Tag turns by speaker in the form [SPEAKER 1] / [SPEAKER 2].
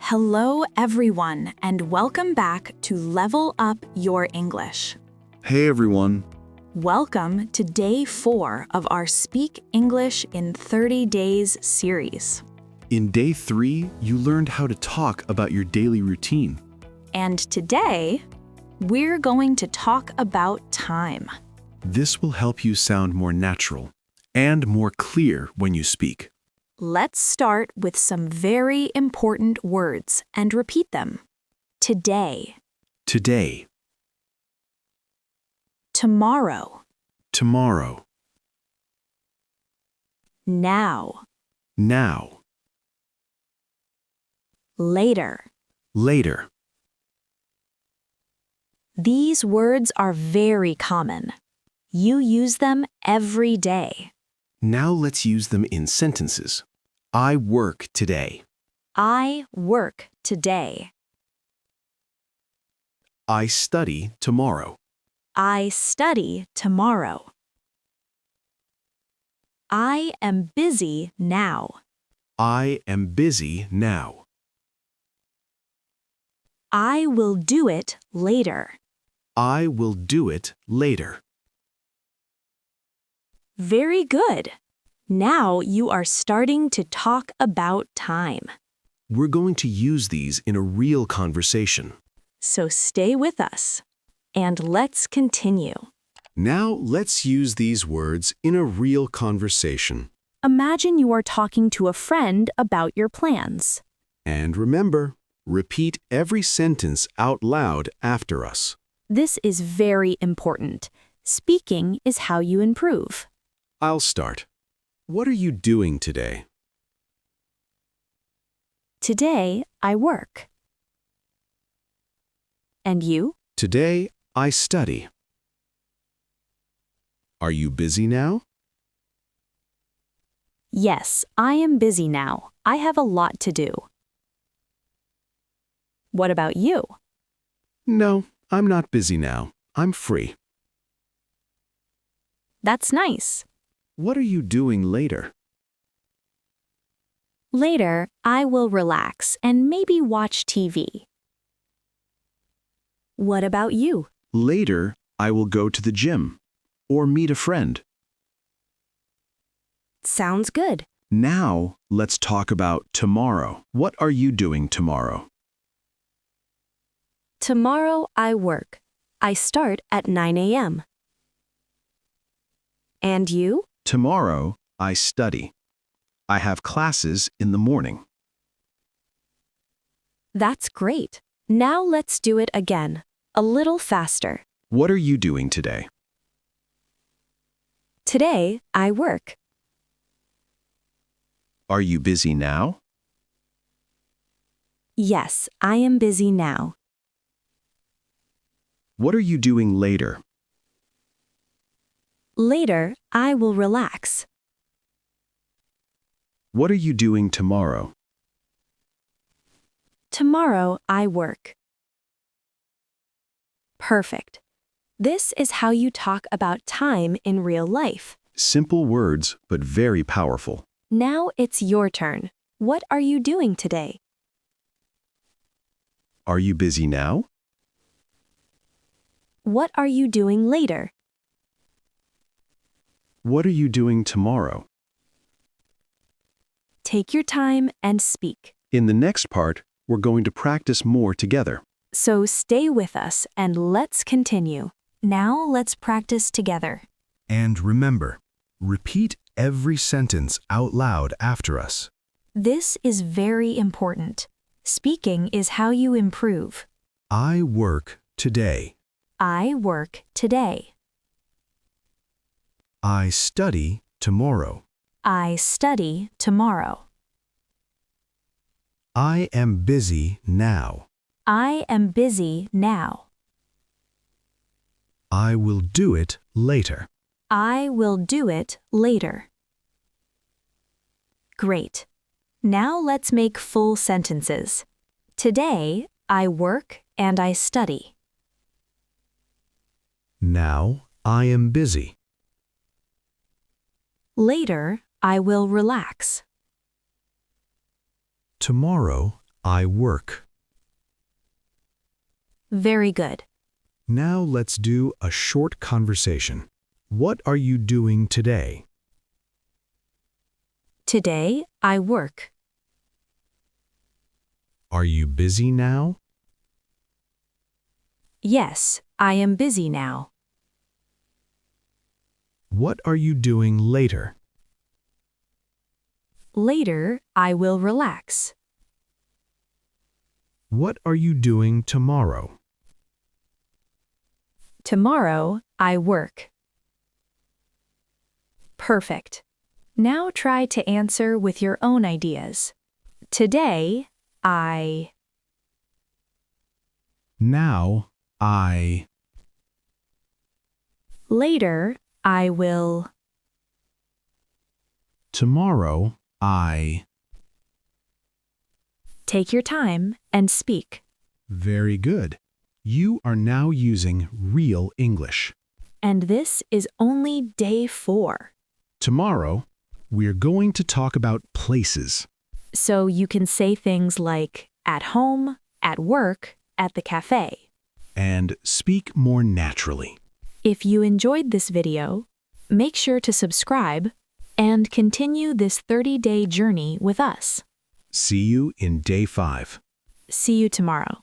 [SPEAKER 1] Hello, everyone, and welcome back to Level Up Your English.
[SPEAKER 2] Hey everyone.
[SPEAKER 1] Welcome to Day 4 of our Speak English in 30 Days series.
[SPEAKER 2] In Day 3, you learned how to talk about your daily routine.
[SPEAKER 1] And today, we're going to talk about time.
[SPEAKER 2] This will help you sound more natural and more clear when you speak.
[SPEAKER 1] Let's start with some very important words and repeat them. Today,
[SPEAKER 2] Today,
[SPEAKER 1] tomorrow,
[SPEAKER 2] tomorrow,
[SPEAKER 1] now,
[SPEAKER 2] now,
[SPEAKER 1] later.
[SPEAKER 2] later.
[SPEAKER 1] These words are very common. You use them every day.
[SPEAKER 2] Now let's use them in sentences. I work today.
[SPEAKER 1] I work today.
[SPEAKER 2] I study tomorrow.
[SPEAKER 1] I study tomorrow. I am busy now.
[SPEAKER 2] I am busy now.
[SPEAKER 1] I will do it later.
[SPEAKER 2] I will do it later.
[SPEAKER 1] Very good. Now you are starting to talk about time.
[SPEAKER 2] We're going to use these in a real conversation.
[SPEAKER 1] So stay with us. And let's continue.
[SPEAKER 2] Now let's use these words in a real conversation.
[SPEAKER 1] Imagine you are talking to a friend about your plans.
[SPEAKER 2] And remember, repeat every sentence out loud after us.
[SPEAKER 1] This is very important. Speaking is how you improve.
[SPEAKER 2] I'll start. What are you doing today?
[SPEAKER 1] Today, I work. And you?
[SPEAKER 2] Today, I study. Are you busy now?
[SPEAKER 1] Yes, I am busy now. I have a lot to do. What about you?
[SPEAKER 2] No, I'm not busy now. I'm free.
[SPEAKER 1] That's nice.
[SPEAKER 2] What are you doing later?
[SPEAKER 1] Later, I will relax and maybe watch TV. What about you?
[SPEAKER 2] Later, I will go to the gym or meet a friend.
[SPEAKER 1] Sounds good.
[SPEAKER 2] Now, let's talk about tomorrow. What are you doing tomorrow?
[SPEAKER 1] Tomorrow, I work. I start at 9 a.m. And you?
[SPEAKER 2] Tomorrow, I study. I have classes in the morning.
[SPEAKER 1] That's great. Now let's do it again. A little faster.
[SPEAKER 2] What are you doing today?
[SPEAKER 1] Today, I work.
[SPEAKER 2] Are you busy now?
[SPEAKER 1] Yes, I am busy now.
[SPEAKER 2] What are you doing later?
[SPEAKER 1] Later, I will relax.
[SPEAKER 2] What are you doing tomorrow?
[SPEAKER 1] Tomorrow, I work. Perfect. This is how you talk about time in real life.
[SPEAKER 2] Simple words, but very powerful.
[SPEAKER 1] Now it's your turn. What are you doing today?
[SPEAKER 2] Are you busy now?
[SPEAKER 1] What are you doing later?
[SPEAKER 2] What are you doing tomorrow?
[SPEAKER 1] Take your time and speak.
[SPEAKER 2] In the next part, we're going to practice more together.
[SPEAKER 1] So stay with us and let's continue. Now let's practice together.
[SPEAKER 2] And remember, repeat every sentence out loud after us.
[SPEAKER 1] This is very important. Speaking is how you improve.
[SPEAKER 2] I work today.
[SPEAKER 1] I work today.
[SPEAKER 2] I study tomorrow.
[SPEAKER 1] I study tomorrow.
[SPEAKER 2] I am busy now.
[SPEAKER 1] I am busy now.
[SPEAKER 2] I will do it later.
[SPEAKER 1] I will do it later. Great. Now let's make full sentences. Today, I work and I study.
[SPEAKER 2] Now I am busy.
[SPEAKER 1] Later, I will relax.
[SPEAKER 2] Tomorrow I work.
[SPEAKER 1] Very good.
[SPEAKER 2] Now let's do a short conversation. What are you doing today?
[SPEAKER 1] Today, I work.
[SPEAKER 2] Are you busy now?
[SPEAKER 1] Yes, I am busy now.
[SPEAKER 2] What are you doing later?
[SPEAKER 1] Later, I will relax.
[SPEAKER 2] What are you doing tomorrow?
[SPEAKER 1] Tomorrow, I work. Perfect. Now try to answer with your own ideas. Today, I.
[SPEAKER 2] Now, I.
[SPEAKER 1] Later, I will.
[SPEAKER 2] Tomorrow, I.
[SPEAKER 1] Take your time and speak.
[SPEAKER 2] Very good. You are now using real English.
[SPEAKER 1] And this is only day 4.
[SPEAKER 2] Tomorrow, we're going to talk about places.
[SPEAKER 1] So you can say things like at home, at work, at the cafe.
[SPEAKER 2] And speak more naturally.
[SPEAKER 1] If you enjoyed this video, make sure to subscribe and continue this 30-day journey with us.
[SPEAKER 2] See you in day 5.
[SPEAKER 1] See you tomorrow.